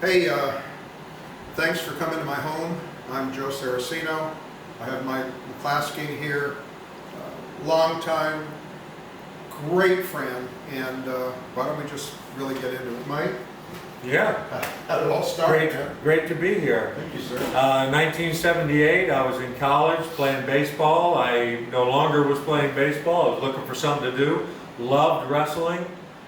Hey, thanks for coming to my home. I'm Joe Sarracino. I have Mike Mcclaskey here, long time, great friend, and why don't we just really get into it, Mike? Yeah. How did it all start? Great to be here. Thank you, sir. 1978, I was in college playing baseball. I no longer was playing baseball. I was looking for something to do. Loved wrestling,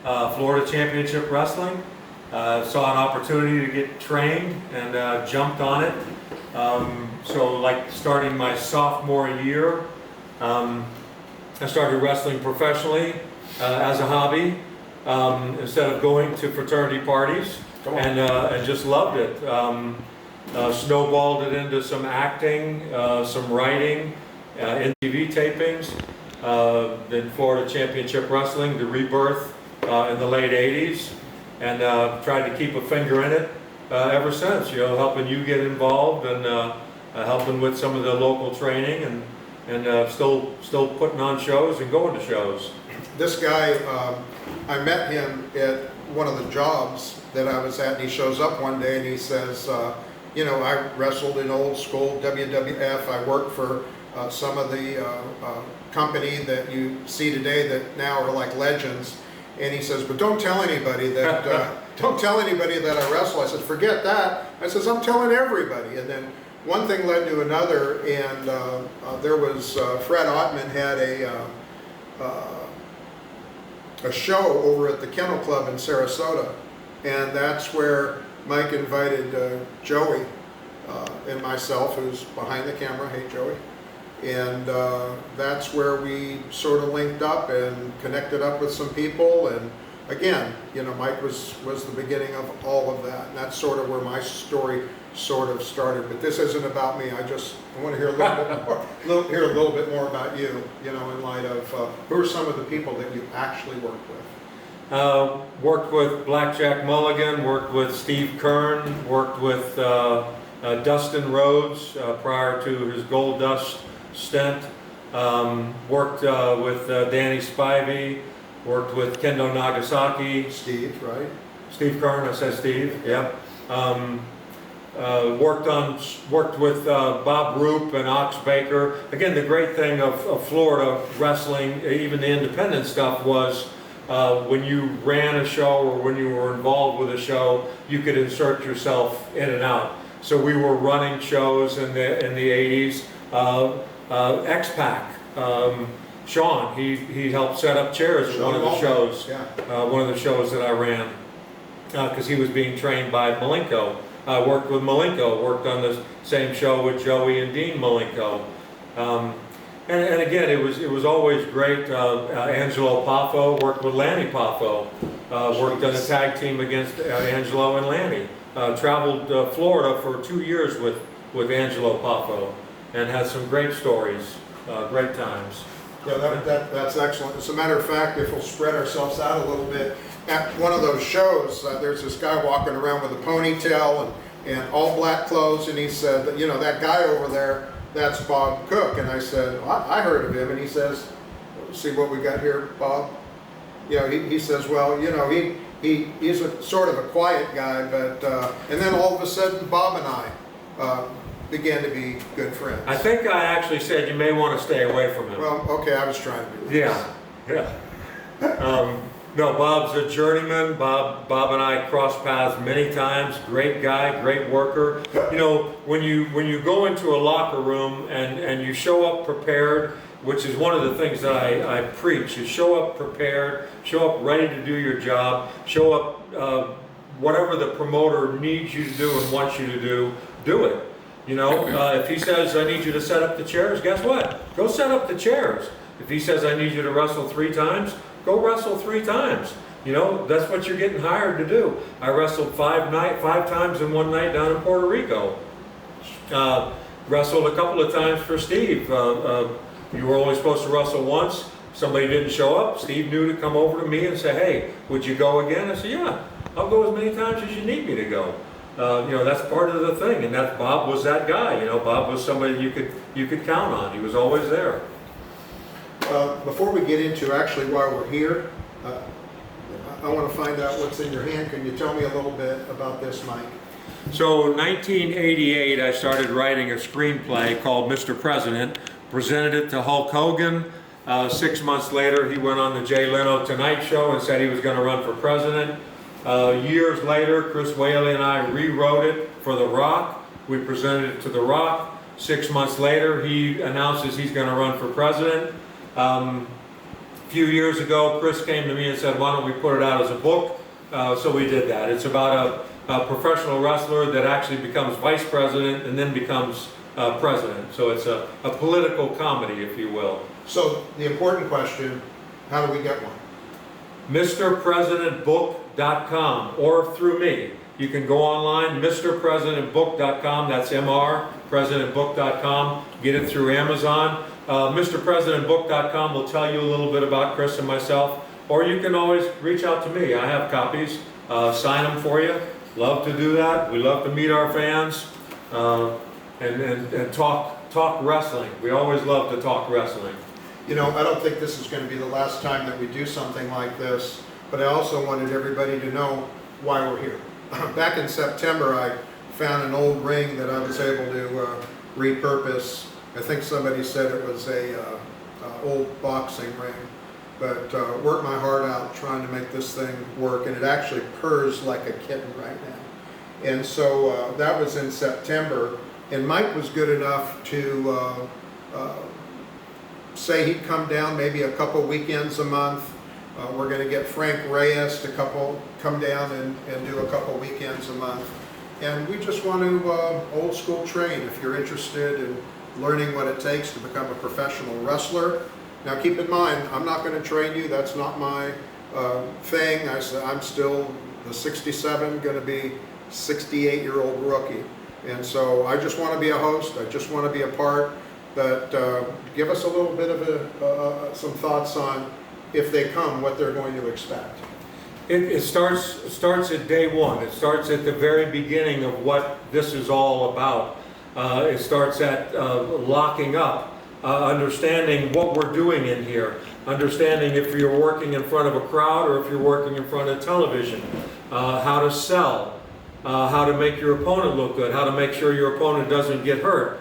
Florida Championship Wrestling. Saw an opportunity to get trained and jumped on it. So like starting my sophomore year, I started wrestling professionally as a hobby. Instead of going to fraternity parties, and just loved it. Snowballed it into some acting, some writing, in TV tapings, then Florida Championship Wrestling, the rebirth in the late 80s, and tried to keep a finger in it ever since, helping you get involved and helping with some of the local training and still putting on shows and going to shows. This guy, I met him at one of the jobs that I was at, and he shows up one day and he says, I wrestled in old school WWF. I worked for some of the company that you see today that now are like legends. And he says, but don't tell anybody that don't tell anybody that I wrestle. I said, forget that. I says, I'm telling everybody. And then one thing led to another, and there was Fred Ottman had a show over at the Kennel Club in Sarasota, and that's where Mike invited Joey and myself, who's behind the camera. Hey, Joey. And that's where we sort of linked up and connected up with some people. And again, Mike was the beginning of all of that, and that's sort of where my story sort of started. But this isn't about me. I want to hear a little bit more, hear a little bit more about you. In light of who are some of the people that you actually worked with. Worked with Blackjack Mulligan. Worked with Steve Kern. Worked with Dustin Rhodes prior to his Gold Dust stint. Worked with Danny Spivey. Worked with Kendo Nagasaki. Steve, right? Steve Kern. I said Steve. Yep. Worked with Bob Roop and Ox Baker. Again, the great thing of Florida wrestling, even the independent stuff, was when you ran a show or when you were involved with a show, you could insert yourself in and out. So we were running shows in the 80s. X-Pac, Sean, he helped set up chairs at one of the shows. Yeah. One of the shows that I ran, because he was being trained by Malenko. I worked with Malenko, worked on the same show with Joey and Dean Malenko. And again, it was always great. Angelo Poffo, worked with Lanny Poffo, worked on a tag team against Angelo and Lanny. Traveled Florida for 2 years with Angelo Poffo, and had some great stories, great times. Yeah, that's excellent. As a matter of fact, if we'll spread ourselves out a little bit, at one of those shows, there's this guy walking around with a ponytail and all black clothes, and he said, that guy over there, that's Bob Cook. And I said, well, I heard of him. And he says, see what we got here, Bob? He says, well, he's a sort of a quiet guy, but and then all of a sudden, Bob and I began to be good friends. I think I actually said you may want to stay away from him. Well, okay, I was trying to do this. Yeah. No, Bob's a journeyman. Bob and I crossed paths many times. Great guy, great worker. When you go into a locker room and you show up prepared, which is one of the things that I preach, you show up prepared, show up ready to do your job, show up whatever the promoter needs you to do and wants you to do it. If he says, I need you to set up the chairs, guess what? Go set up the chairs. If he says, I need you to wrestle 3 times, go wrestle 3 times. That's what you're getting hired to do. I wrestled 5 times in one night down in Puerto Rico. Wrestled a couple of times for Steve. You were only supposed to wrestle once. Somebody didn't show up. Steve knew to come over to me and say, hey, would you go again? I said, yeah, I'll go as many times as you need me to go. That's part of the thing, and that Bob was that guy. Bob was somebody you could count on. He was always there. Before we get into actually why we're here, I want to find out what's in your hand. Can you tell me a little bit about this, Mike? So in 1988, I started writing a screenplay called Mr. President, presented it to Hulk Hogan. 6 months later, he went on the Jay Leno Tonight Show and said he was going to run for president. Years later, Chris Whaley and I rewrote it for The Rock. We presented it to The Rock. 6 months later, he announces he's going to run for president. A few years ago, Chris came to me and said, why don't we put it out as a book? So we did that. It's about a professional wrestler that actually becomes vice president and then becomes president. So it's a political comedy, if you will. So the important question, how do we get one? MrPresidentBook.com or through me. You can go online, MrPresidentBook.com, that's MR, PresidentBook.com. Get it through Amazon. MrPresidentBook.com will tell you a little bit about Chris and myself, or you can always reach out to me. I have copies, sign them for you. Love to do that. We love to meet our fans and talk wrestling. We always love to talk wrestling. You know, I don't think this is going to be the last time that we do something like this, but I also wanted everybody to know why we're here. Back in September, I found an old ring that I was able to repurpose. I think somebody said it was a old boxing ring, but worked my heart out trying to make this thing work, and it actually purrs like a kitten right now. And so that was in September, and Mike was good enough to say he'd come down maybe a couple weekends a month. We're going to get Frank Reyes to come down and do a couple weekends a month. And we just want to old school train if you're interested in learning what it takes to become a professional wrestler. Now keep in mind, I'm not going to train you. That's not my thing. I'm still the 67, going to be 68-year-old rookie. And so I just want to be a host. I just want to be a part. But give us a little bit of some thoughts on, if they come, what they're going to expect. It starts at day one. It starts at the very beginning of what this is all about. It starts at locking up, understanding what we're doing in here, understanding if you're working in front of a crowd or if you're working in front of television, how to sell, how to make your opponent look good, how to make sure your opponent doesn't get hurt.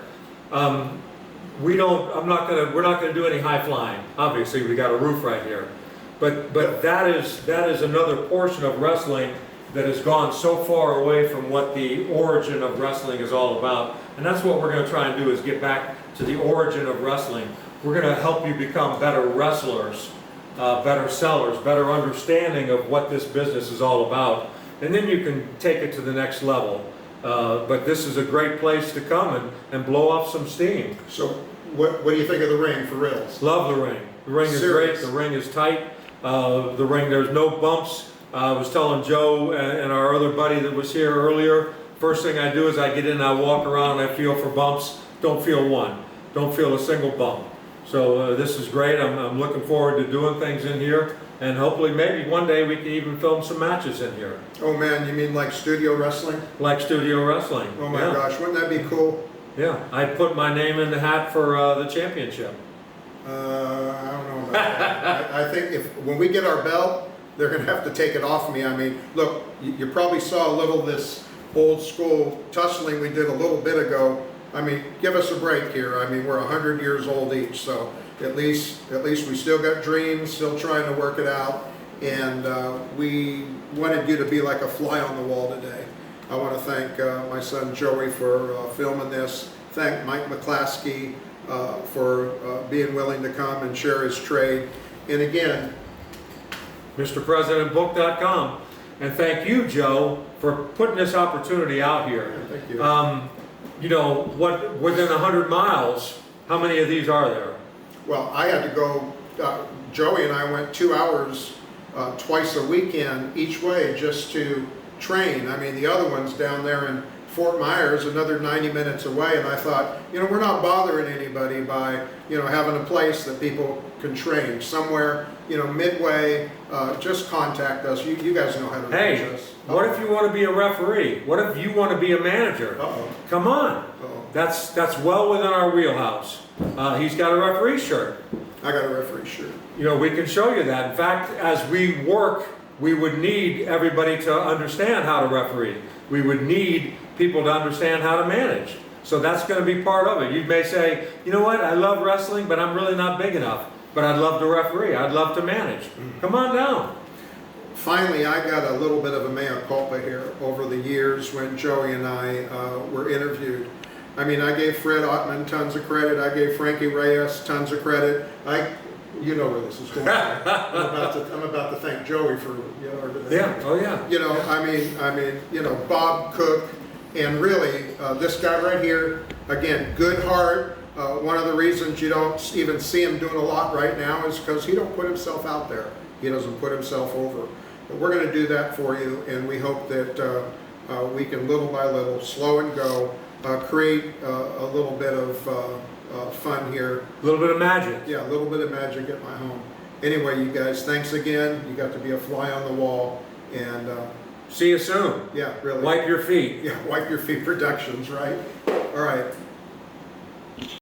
We're not gonna do any high flying. Obviously, we got a roof right here, but that is another portion of wrestling that has gone so far away from what the origin of wrestling is all about. And that's what we're going to try and do, is get back to the origin of wrestling. We're going to help you become better wrestlers, better sellers, better understanding of what this business is all about, and then you can take it to the next level. But this is a great place to come and blow off some steam. So what do you think of the ring, for reals? Love the ring. The ring is Serious? great. The ring is tight. The ring, there's no bumps. I was telling Joe and our other buddy that was here earlier, first thing I do is I get in, I walk around, I feel for bumps. Don't feel one. Don't feel a single bump. So this is great. I'm looking forward to doing things in here. And hopefully maybe one day we can even film some matches in here. Oh man, you mean like studio wrestling? Like studio wrestling. Oh my gosh, wouldn't that be cool? Yeah, I'd put my name in the hat for the championship. I don't know about that. I think when we get our belt, they're going to have to take it off me. I mean, look, you probably saw a little of this old school tussling we did a little bit ago. I mean, give us a break here. I mean, we're 100 years old each, so at least we still got dreams, still trying to work it out, and we wanted you to be like a fly on the wall today. I want to thank my son Joey for filming this. Thank Mike Mcclaskey for being willing to come and share his trade. And again, MrPresidentBook.com. And thank you, Joe, for putting this opportunity out here. Yeah, thank you. You know, within 100 miles, how many of these are there? Well, I had to go, Joey and I went 2 hours twice a weekend each way just to train. I mean, the other one's down there in Fort Myers, another 90 minutes away, and I thought, you know, we're not bothering anybody by, you know, having a place that people can train somewhere, you know, midway. Just contact us. You guys know how to reach us. What if you want to be a referee? What if you want to be a manager? Come on. That's well within our wheelhouse. He's got a referee shirt. I got a referee shirt. You know, we can show you that. In fact, as we work we would need everybody to understand how to referee. We would need people to understand how to manage. So that's going to be part of it. You may say, you know what, I love wrestling, but I'm really not big enough. But I'd love to referee. I'd love to manage. Come on down. Finally, I got a little bit of a mea culpa here over the years when Joey and I were interviewed. I mean, I gave Fred Ottman tons of credit. I gave Frankie Reyes tons of credit. You know where this is going. I'm about to thank Joey for everything. Yeah. Oh yeah. I mean, Bob Cook, and really this guy right here. Again, good heart. One of the reasons you don't even see him doing a lot right now is because he don't put himself out there. He doesn't put himself over. But we're going to do that for you, and we hope that we can little by little, slow and go, create a little bit of fun here. A little bit of magic. Yeah, a little bit of magic at my home. Anyway, you guys, thanks again. You got to be a fly on the wall, and see you soon. Yeah, really. Wipe your feet. Yeah, Wipe Your Feet Productions, right? All right.